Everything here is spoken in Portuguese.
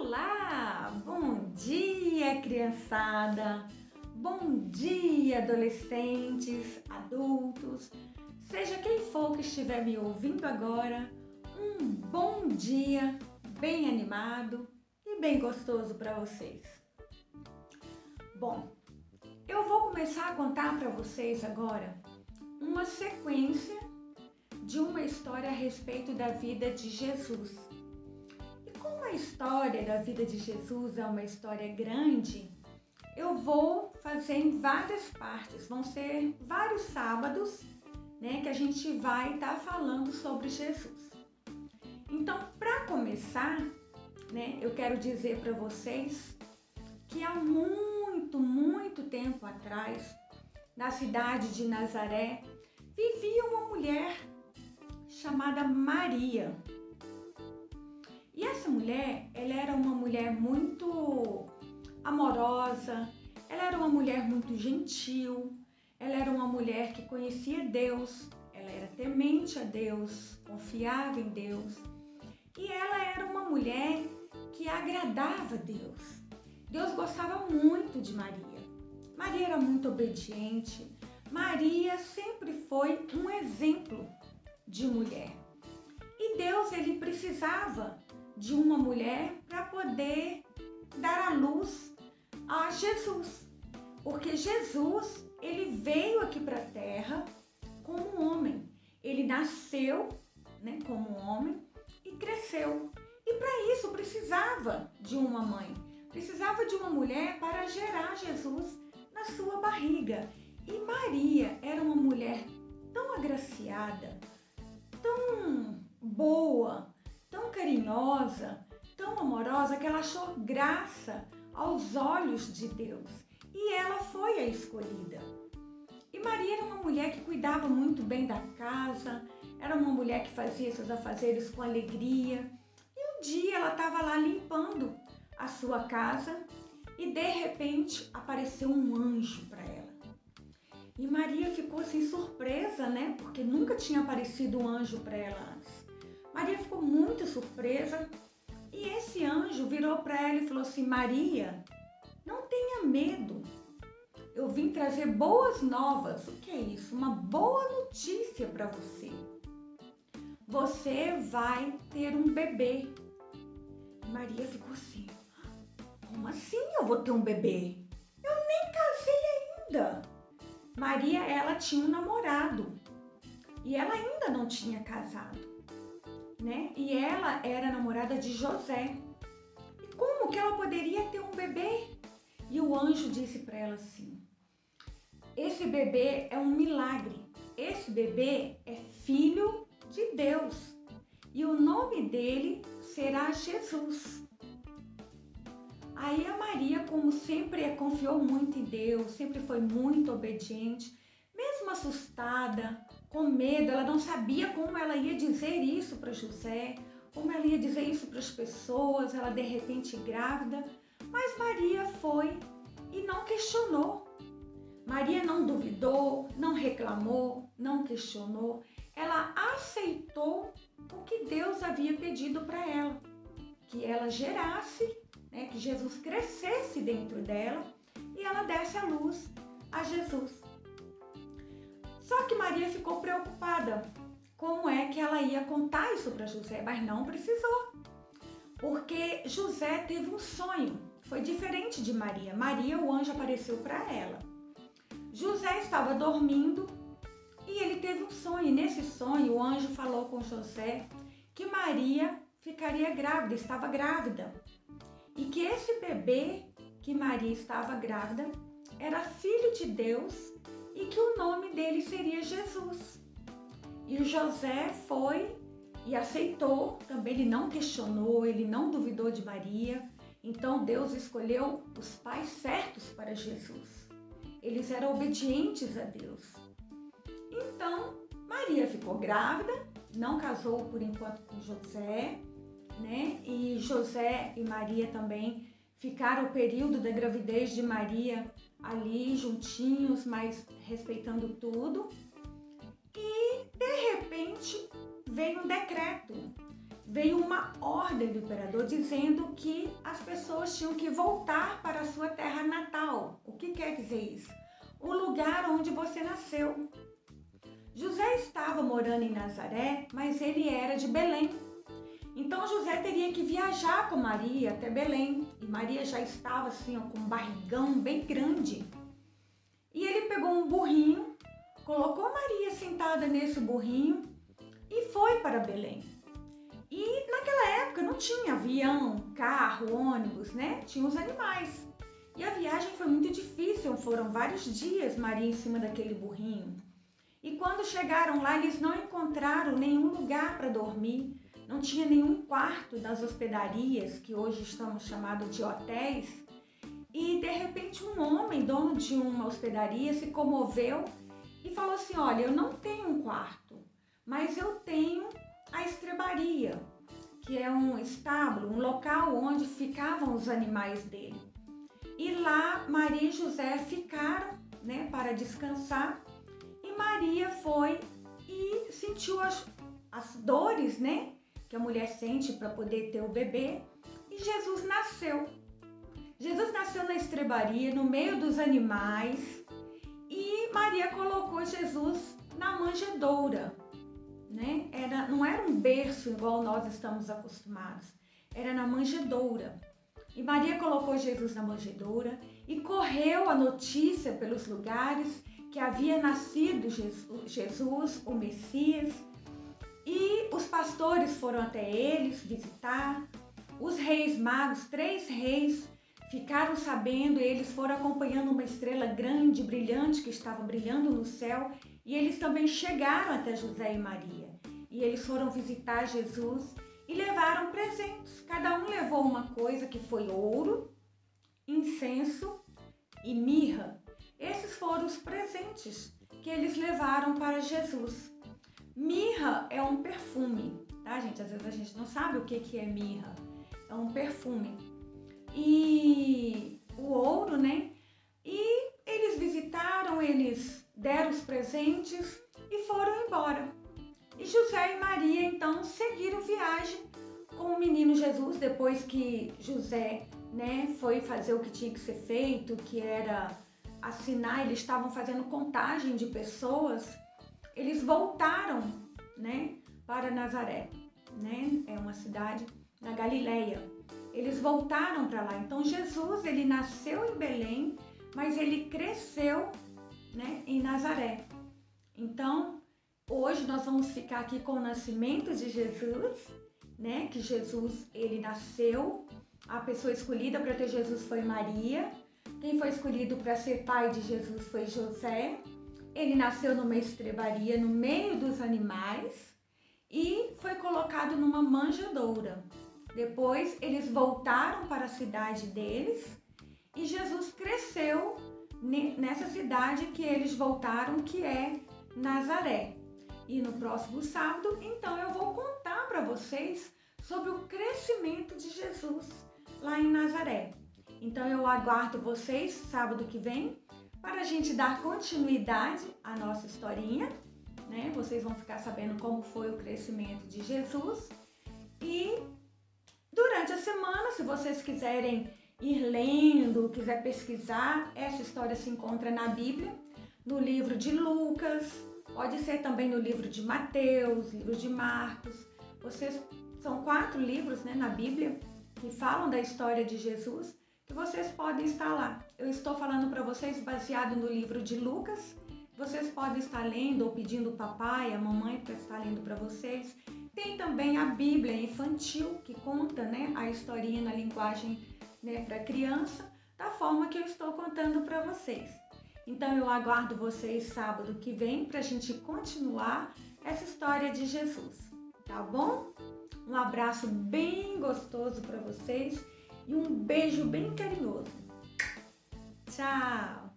Olá! Bom dia, criançada! Bom dia, adolescentes, adultos, seja quem for que estiver me ouvindo agora, um bom dia bem animado e bem gostoso para vocês. Bom, eu vou começar a contar para vocês agora uma sequência de uma história a respeito da vida de Jesus. E como a história da vida de Jesus é uma história grande, eu vou fazer em várias partes. Vão ser vários sábados, que a gente vai estar falando sobre Jesus. Então, para começar, eu quero dizer para vocês que há muito tempo atrás, na cidade de Nazaré, vivia uma mulher chamada Maria. E essa mulher, ela era uma mulher muito amorosa, ela era uma mulher muito gentil, ela era uma mulher que conhecia Deus, ela era temente a Deus, confiava em Deus. E ela era uma mulher que agradava a Deus. Deus gostava muito de Maria. Maria era muito obediente. Maria sempre foi um exemplo de mulher. E Deus, ele precisava de uma mulher para poder dar à luz a Jesus. Porque Jesus, ele veio aqui para a terra como um homem. Ele nasceu, como um homem e cresceu. E para isso precisava de uma mãe. Precisava de uma mulher para gerar Jesus na sua barriga. E Maria era uma mulher tão agraciada, tão boa, tão carinhosa, tão amorosa, que ela achou graça aos olhos de Deus. E ela foi a escolhida. E Maria era uma mulher que cuidava muito bem da casa, era uma mulher que fazia seus afazeres com alegria. E um dia ela estava lá limpando a sua casa e de repente apareceu um anjo para ela. E Maria ficou assim surpresa, porque nunca tinha aparecido um anjo para ela antes. Maria ficou muito surpresa e esse anjo virou para ela e falou assim: Maria, não tenha medo. Eu vim trazer boas novas. O que é isso? Uma boa notícia para você. Você vai ter um bebê. Maria ficou assim: como assim eu vou ter um bebê? Eu nem casei ainda. Maria, ela tinha um namorado e ela ainda não tinha casado, E ela era namorada de José. E como que ela poderia ter um bebê? E o anjo disse para ela assim: esse bebê é um milagre. Esse bebê é filho de Deus e o nome dele será Jesus. Aí a Maria, como sempre, confiou muito em Deus, sempre foi muito obediente, mesmo assustada, com medo, ela não sabia como ela ia dizer isso para José, como ela ia dizer isso para as pessoas, ela de repente grávida, mas Maria foi e não questionou. Maria não duvidou, não reclamou, não questionou, ela aceitou o que Deus havia pedido para ela, que ela gerasse, que Jesus crescesse dentro dela e ela desse a luz a Jesus. Só que Maria ficou preocupada. Como é que ela ia contar isso para José? Mas não precisou, porque José teve um sonho. Foi diferente de Maria. Maria, o anjo apareceu para ela. José estava dormindo e ele teve um sonho. E nesse sonho, o anjo falou com José que Maria ficaria grávida, estava grávida. E que esse bebê que Maria estava grávida era filho de Deus e que o nome dele seria Jesus. E o José foi e aceitou, também ele não questionou, ele não duvidou de Maria. Então Deus escolheu os pais certos para Jesus. Eles eram obedientes a Deus. Então Maria ficou grávida, não casou por enquanto com José, E José e Maria também ficaram o período da gravidez de Maria ali juntinhos, mas respeitando tudo. E de repente veio um decreto. veio uma ordem do imperador dizendo que as pessoas tinham que voltar para a sua terra natal. O que quer dizer isso? O lugar onde você nasceu. José estava morando em Nazaré, mas ele era de Belém. Então José teria que viajar com Maria até Belém. E Maria já estava assim, ó, com um barrigão bem grande. E ele pegou um burrinho, colocou Maria sentada nesse burrinho e foi para Belém. E naquela época não tinha avião, carro, ônibus, né? Tinha os animais. E a viagem foi muito difícil, foram vários dias Maria em cima daquele burrinho. E quando chegaram lá, eles não encontraram nenhum lugar para dormir, não tinha nenhum quarto das hospedarias, que hoje estamos chamados de hotéis. E de repente um homem, dono de uma hospedaria, se comoveu e falou assim: olha, eu não tenho um quarto, mas eu tenho a estrebaria, que é um estábulo, um local onde ficavam os animais dele. E lá Maria e José ficaram, né, para descansar. E Maria foi e sentiu as dores, né, que a mulher sente para poder ter o bebê. E Jesus nasceu. Jesus nasceu na estrebaria, no meio dos animais. E Maria colocou Jesus na manjedoura, né? Não era um berço igual nós estamos acostumados. Era na manjedoura. E Maria colocou Jesus na manjedoura e correu a notícia pelos lugares que havia nascido Jesus, o Messias. E os pastores foram até eles visitar. Os reis magos, 3 reis, ficaram sabendo, eles foram acompanhando uma estrela grande, brilhante, que estava brilhando no céu. E eles também chegaram até José e Maria. E eles foram visitar Jesus e levaram presentes. Cada um levou uma coisa, que foi ouro, incenso e mirra. Esses foram os presentes que eles levaram para Jesus. Mirra é um perfume, tá, gente? Às vezes a gente não sabe o que é mirra. É um perfume. E o ouro, né? E eles visitaram, eles deram os presentes e foram embora. E José e Maria, então, seguiram viagem com o menino Jesus, depois que José, né, foi fazer o que tinha que ser feito, que era assinar. Eles estavam fazendo contagem de pessoas. Eles voltaram, né, para Nazaré, né? É uma cidade na Galileia. Eles voltaram para lá. Então Jesus, ele nasceu em Belém, mas ele cresceu, né, em Nazaré. Então, hoje nós vamos ficar aqui com o nascimento de Jesus, né? Que Jesus, ele nasceu. A pessoa escolhida para ter Jesus foi Maria. Quem foi escolhido para ser pai de Jesus foi José. Ele nasceu numa estrebaria no meio dos animais e foi colocado numa manjedoura. Depois eles voltaram para a cidade deles e Jesus cresceu nessa cidade que eles voltaram, que é Nazaré. E no próximo sábado, então, eu vou contar para vocês sobre o crescimento de Jesus lá em Nazaré. Então eu aguardo vocês sábado que vem para a gente dar continuidade à nossa historinha, né? Vocês vão ficar sabendo como foi o crescimento de Jesus. E durante a semana, se vocês quiserem ir lendo, quiser pesquisar, essa história se encontra na Bíblia, no livro de Lucas, pode ser também no livro de Mateus, livro de Marcos. São 4 livros, né, na Bíblia que falam da história de Jesus, que vocês podem estar lá. Eu estou falando para vocês baseado no livro de Lucas. Vocês podem estar lendo ou pedindo o papai, a mamãe para estar lendo para vocês. Tem também a Bíblia infantil, que conta, né, a historinha na linguagem, né, para criança, da forma que eu estou contando para vocês. Então eu aguardo vocês sábado que vem para a gente continuar essa história de Jesus, tá bom? Um abraço bem gostoso para vocês e um beijo bem carinhoso. Tchau!